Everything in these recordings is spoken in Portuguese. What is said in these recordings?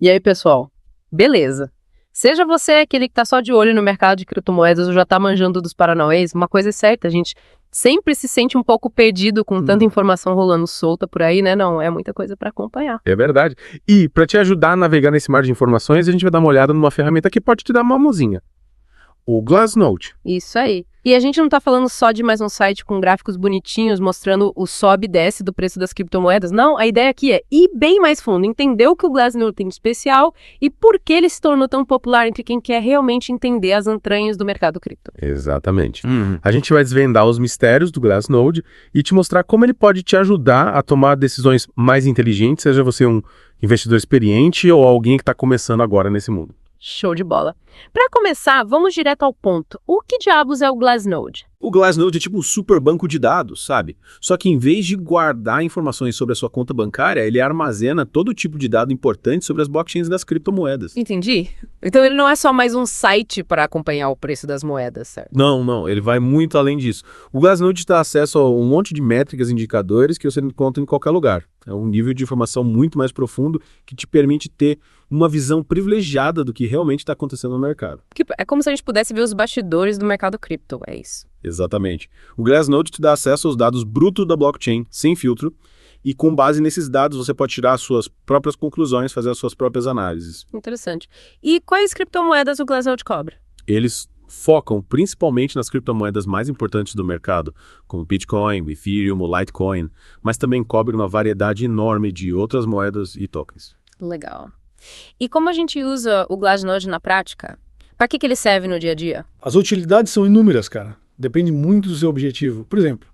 E aí, pessoal? Beleza. Seja você aquele que tá só de olho no mercado de criptomoedas ou já tá manjando dos paranauês, uma coisa é certa, a gente sempre se sente um pouco perdido com tanta informação rolando solta por aí, né? Não, é muita coisa pra acompanhar. É verdade. E para te ajudar a navegar nesse mar de informações, a gente vai dar uma olhada numa ferramenta que pode te dar uma mãozinha. O Glassnode. Isso aí. E a gente não tá falando só de mais um site com gráficos bonitinhos mostrando o sobe e desce do preço das criptomoedas. Não, a ideia aqui é ir bem mais fundo, entender o que o Glassnode tem de especial e por que ele se tornou tão popular entre quem quer realmente entender as entranhas do mercado cripto. Exatamente. A gente vai desvendar os mistérios do Glassnode e te mostrar como ele pode te ajudar a tomar decisões mais inteligentes, seja você um investidor experiente ou alguém que está começando agora nesse mundo. Show de bola. Para começar, vamos direto ao ponto. O que diabos é o Glassnode? O Glassnode é tipo um super banco de dados, sabe? Só que em vez de guardar informações sobre a sua conta bancária, ele armazena todo tipo de dado importante sobre as blockchains das criptomoedas. Entendi. Então ele não é só mais um site para acompanhar o preço das moedas, certo? Não, ele vai muito além disso. O Glassnode dá acesso a um monte de métricas e indicadores que você encontra em qualquer lugar. É um nível de informação muito mais profundo que te permite ter uma visão privilegiada do que realmente está acontecendo no mercado. É como se a gente pudesse ver os bastidores do mercado cripto, é isso. Exatamente. O Glassnode te dá acesso aos dados brutos da blockchain, sem filtro, e com base nesses dados você pode tirar as suas próprias conclusões, fazer as suas próprias análises. Interessante. E quais criptomoedas o Glassnode cobra? Eles focam principalmente nas criptomoedas mais importantes do mercado, como Bitcoin, o Ethereum, o Litecoin, mas também cobre uma variedade enorme de outras moedas e tokens. Legal. E como a gente usa o Glassnode na prática? Para que ele serve no dia a dia? As utilidades são inúmeras, cara. Depende muito do seu objetivo. Por exemplo,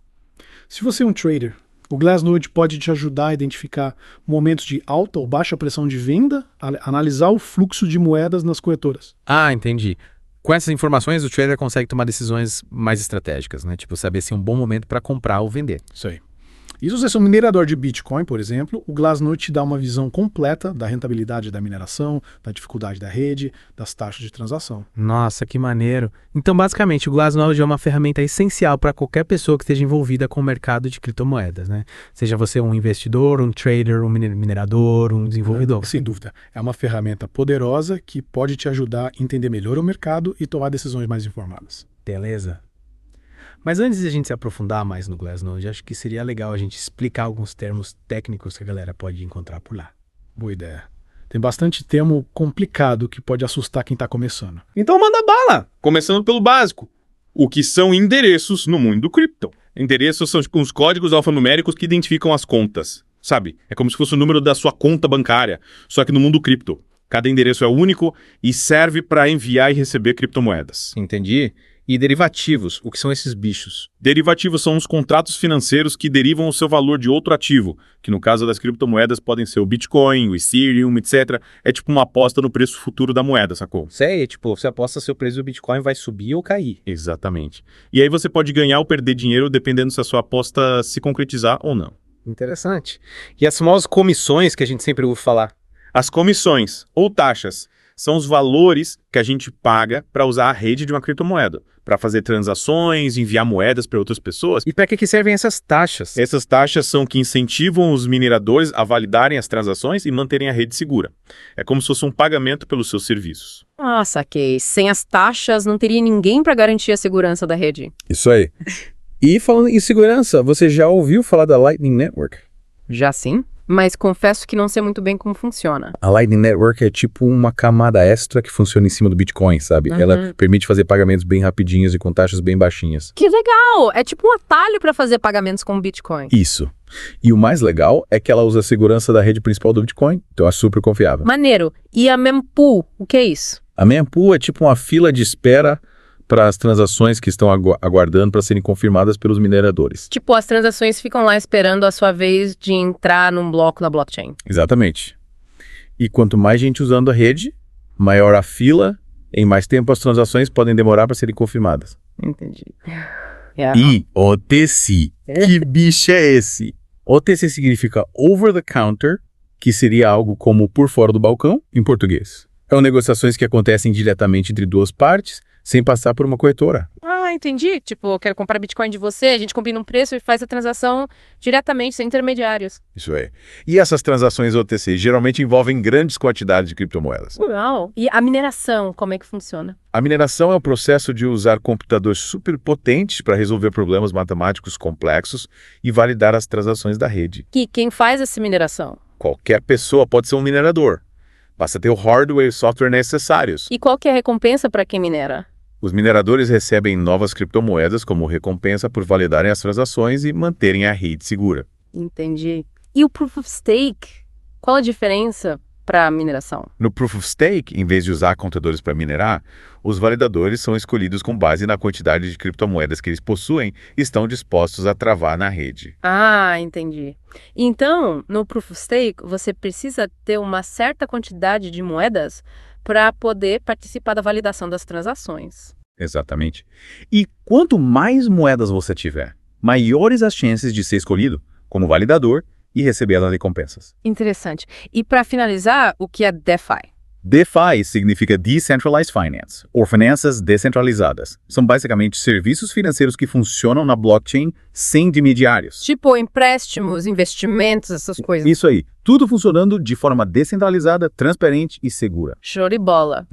se você é um trader, o Glassnode pode te ajudar a identificar momentos de alta ou baixa pressão de venda, analisar o fluxo de moedas nas corretoras. Ah, entendi. Com essas informações, o trader consegue tomar decisões mais estratégicas, né? Tipo, saber se é um bom momento para comprar ou vender. Isso aí. E se você é um minerador de Bitcoin, por exemplo, o Glassnode te dá uma visão completa da rentabilidade da mineração, da dificuldade da rede, das taxas de transação. Nossa, que maneiro. Então, basicamente, o Glassnode é uma ferramenta essencial para qualquer pessoa que esteja envolvida com o mercado de criptomoedas, né? Seja você um investidor, um trader, um minerador, um desenvolvedor. Sem dúvida. É uma ferramenta poderosa que pode te ajudar a entender melhor o mercado e tomar decisões mais informadas. Beleza. Mas antes de a gente se aprofundar mais no Glassnode, acho que seria legal a gente explicar alguns termos técnicos que a galera pode encontrar por lá. Boa ideia. Tem bastante termo complicado que pode assustar quem está começando. Então manda bala! Começando pelo básico. O que são endereços no mundo do cripto? Endereços são os códigos alfanuméricos que identificam as contas. Sabe? É como se fosse o número da sua conta bancária, só que no mundo cripto. Cada endereço é único e serve para enviar e receber criptomoedas. Entendi. E derivativos, o que são esses bichos? Derivativos são os contratos financeiros que derivam o seu valor de outro ativo, que no caso das criptomoedas podem ser o Bitcoin, o Ethereum, etc. É tipo uma aposta no preço futuro da moeda, sacou? Sei, tipo, você aposta se o preço do Bitcoin vai subir ou cair. Exatamente. E aí você pode ganhar ou perder dinheiro dependendo se a sua aposta se concretizar ou não. Interessante. E as famosas comissões que a gente sempre ouve falar? As comissões, ou taxas, são os valores que a gente paga para usar a rede de uma criptomoeda, para fazer transações, enviar moedas para outras pessoas. E para que servem essas taxas? Essas taxas são que incentivam os mineradores a validarem as transações e manterem a rede segura. É como se fosse um pagamento pelos seus serviços. Ah, saquei. Sem as taxas, não teria ninguém para garantir a segurança da rede. Isso aí. E falando em segurança, você já ouviu falar da Lightning Network? Já sim, mas confesso que não sei muito bem como funciona. A Lightning Network é tipo uma camada extra que funciona em cima do Bitcoin, sabe? Ela permite fazer pagamentos bem rapidinhos e com taxas bem baixinhas. Que legal! É tipo um atalho para fazer pagamentos com Bitcoin. Isso. E o mais legal é que ela usa a segurança da rede principal do Bitcoin, então é super confiável. Maneiro. E a mempool, o que é isso? A mempool é tipo uma fila de espera para as transações que estão aguardando para serem confirmadas pelos mineradores. Tipo, as transações ficam lá esperando a sua vez de entrar num bloco da blockchain. Exatamente. E quanto mais gente usando a rede, maior a fila, em mais tempo as transações podem demorar para serem confirmadas. Entendi. E OTC. Que bicho é esse? OTC significa over the counter, que seria algo como por fora do balcão, em português. São negociações que acontecem diretamente entre duas partes, sem passar por uma corretora. Ah, Ah, entendi. Tipo, eu quero comprar Bitcoin de você, a gente combina um preço e faz a transação diretamente, sem intermediários. Isso aí. E essas transações OTC geralmente envolvem grandes quantidades de criptomoedas. Uau! E a mineração, como é que funciona? A mineração é o processo de usar computadores superpotentes para resolver problemas matemáticos complexos e validar as transações da rede. E quem faz essa mineração? Qualquer pessoa pode ser um minerador. Basta ter o hardware e software necessários. E qual que é a recompensa para quem minera? Os mineradores recebem novas criptomoedas como recompensa por validarem as transações e manterem a rede segura. Entendi. E o Proof of Stake? Qual a diferença para a mineração? No Proof of Stake, em vez de usar contadores para minerar, os validadores são escolhidos com base na quantidade de criptomoedas que eles possuem e estão dispostos a travar na rede. Ah, entendi. Então, no Proof of Stake, você precisa ter uma certa quantidade de moedas para poder participar da validação das transações. Exatamente. E quanto mais moedas você tiver, maiores as chances de ser escolhido como validador e receber as recompensas. Interessante. E para finalizar, o que é DeFi? DeFi significa Decentralized Finance, ou finanças descentralizadas. São basicamente serviços financeiros que funcionam na blockchain sem intermediários. Tipo empréstimos, investimentos, essas coisas. Isso aí. Tudo funcionando de forma descentralizada, transparente e segura. Show de bola.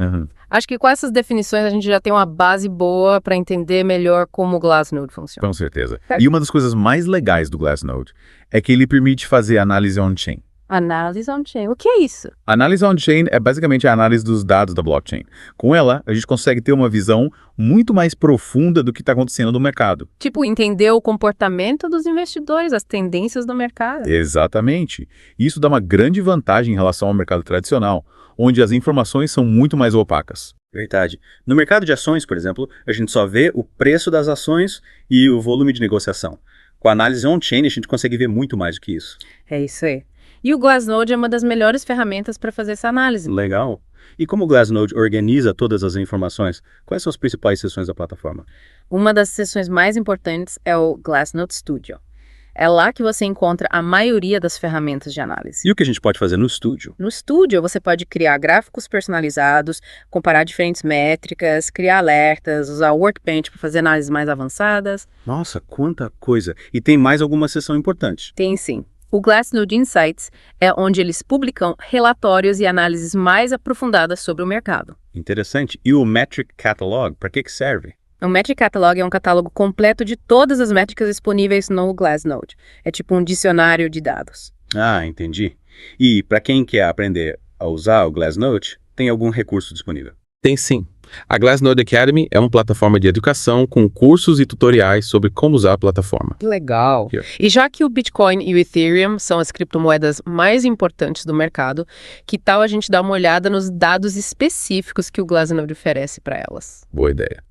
Acho que com essas definições a gente já tem uma base boa para entender melhor como o Glassnode funciona. Com certeza. E uma das coisas mais legais do Glassnode é que ele permite fazer análise on-chain. Análise on-chain. O que é isso? Análise on-chain é basicamente a análise dos dados da blockchain. Com ela, a gente consegue ter uma visão muito mais profunda do que está acontecendo no mercado. Tipo, entender o comportamento dos investidores, as tendências do mercado. Exatamente. Isso dá uma grande vantagem em relação ao mercado tradicional, onde as informações são muito mais opacas. Verdade. No mercado de ações, por exemplo, a gente só vê o preço das ações e o volume de negociação. Com a análise on-chain, a gente consegue ver muito mais do que isso. É isso aí. E o Glassnode é uma das melhores ferramentas para fazer essa análise. Legal. E como o Glassnode organiza todas as informações, quais são as principais seções da plataforma? Uma das seções mais importantes é o Glassnode Studio. É lá que você encontra a maioria das ferramentas de análise. E o que a gente pode fazer no Studio? No Studio, você pode criar gráficos personalizados, comparar diferentes métricas, criar alertas, usar o Workbench para fazer análises mais avançadas. Nossa, quanta coisa! E tem mais alguma seção importante? Tem sim. O Glassnode Insights é onde eles publicam relatórios e análises mais aprofundadas sobre o mercado. Interessante. E o Metric Catalog, para que serve? O Metric Catalog é um catálogo completo de todas as métricas disponíveis no Glassnode. É tipo um dicionário de dados. Ah, entendi. E para quem quer aprender a usar o Glassnode, tem algum recurso disponível? Tem sim. A Glassnode Academy é uma plataforma de educação com cursos e tutoriais sobre como usar a plataforma. Que legal! Here. E já que o Bitcoin e o Ethereum são as criptomoedas mais importantes do mercado, que tal a gente dar uma olhada nos dados específicos que o Glassnode oferece para elas? Boa ideia.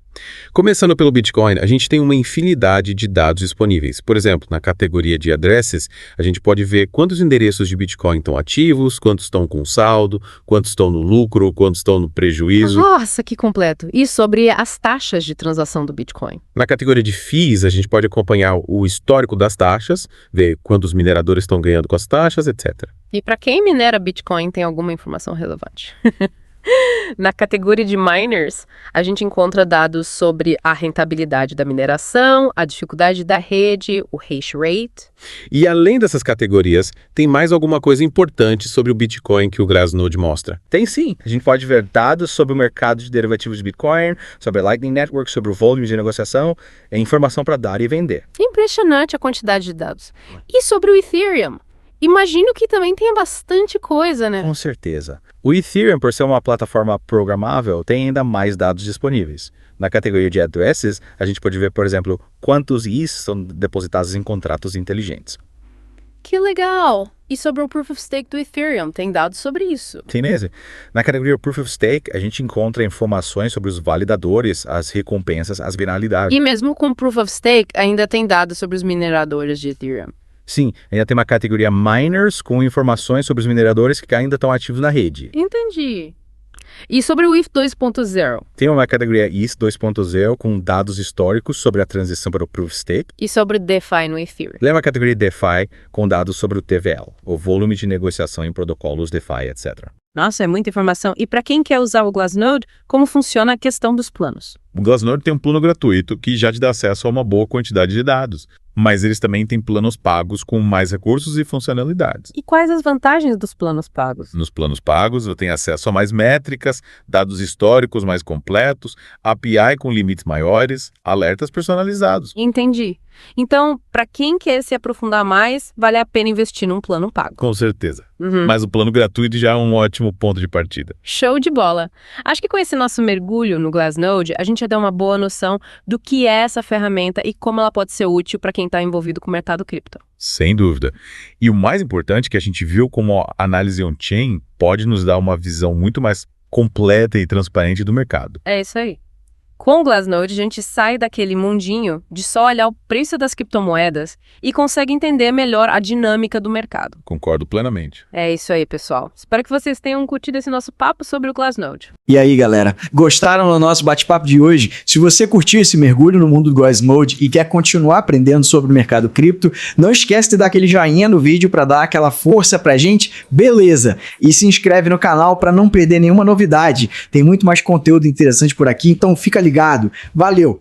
Começando pelo Bitcoin, a gente tem uma infinidade de dados disponíveis. Por exemplo, na categoria de addresses, a gente pode ver quantos endereços de Bitcoin estão ativos, quantos estão com saldo, quantos estão no lucro, quantos estão no prejuízo. Nossa, que completo! E sobre as taxas de transação do Bitcoin? Na categoria de FIIs, a gente pode acompanhar o histórico das taxas, ver quantos mineradores estão ganhando com as taxas, etc. E para quem minera Bitcoin, tem alguma informação relevante? Na categoria de miners, a gente encontra dados sobre a rentabilidade da mineração, a dificuldade da rede, o hash rate. E além dessas categorias, tem mais alguma coisa importante sobre o Bitcoin que o Glassnode mostra? Tem sim. A gente pode ver dados sobre o mercado de derivativos de Bitcoin, sobre a Lightning Network, sobre o volume de negociação, é informação para dar e vender. Impressionante a quantidade de dados. E sobre o Ethereum? Imagino que também tenha bastante coisa, né? Com certeza. O Ethereum, por ser uma plataforma programável, tem ainda mais dados disponíveis. Na categoria de addresses, a gente pode ver, por exemplo, quantos Is são depositados em contratos inteligentes. Que legal! E sobre o Proof of Stake do Ethereum, tem dados sobre isso? Sim, mesmo. Na categoria Proof of Stake, a gente encontra informações sobre os validadores, as recompensas, as penalidades. E mesmo com Proof of Stake, ainda tem dados sobre os mineradores de Ethereum. Sim, ainda tem uma categoria Miners com informações sobre os mineradores que ainda estão ativos na rede. Entendi. E sobre o IF 2.0? Tem uma categoria IS 2.0 com dados históricos sobre a transição para o Proof of Stake. E sobre o DeFi no Ethereum? Tem uma categoria DeFi com dados sobre o TVL, o volume de negociação em protocolos DeFi, etc. Nossa, é muita informação. E para quem quer usar o Glassnode, como funciona a questão dos planos? O Glassnode tem um plano gratuito que já te dá acesso a uma boa quantidade de dados, mas eles também têm planos pagos com mais recursos e funcionalidades. E quais as vantagens dos planos pagos? Nos planos pagos, você tem acesso a mais métricas, dados históricos mais completos, API com limites maiores, alertas personalizados. Entendi. Então, para quem quer se aprofundar mais, vale a pena investir num plano pago. Com certeza. Uhum. Mas o plano gratuito já é um ótimo ponto de partida. Show de bola! Acho que com esse nosso mergulho no Glassnode, a gente já deu uma boa noção do que é essa ferramenta e como ela pode ser útil para quem está envolvido com o mercado cripto. Sem dúvida. E o mais importante é que a gente viu como a análise on-chain pode nos dar uma visão muito mais completa e transparente do mercado. É isso aí. Com o Glassnode, a gente sai daquele mundinho de só olhar o preço das criptomoedas e consegue entender melhor a dinâmica do mercado. Concordo plenamente. É isso aí, pessoal. Espero que vocês tenham curtido esse nosso papo sobre o Glassnode. E aí, galera, gostaram do nosso bate-papo de hoje? Se você curtiu esse mergulho no mundo do Glassnode e quer continuar aprendendo sobre o mercado cripto, não esquece de dar aquele joinha no vídeo para dar aquela força pra gente, beleza? E se inscreve no canal para não perder nenhuma novidade. Tem muito mais conteúdo interessante por aqui, então fica ligado. Valeu!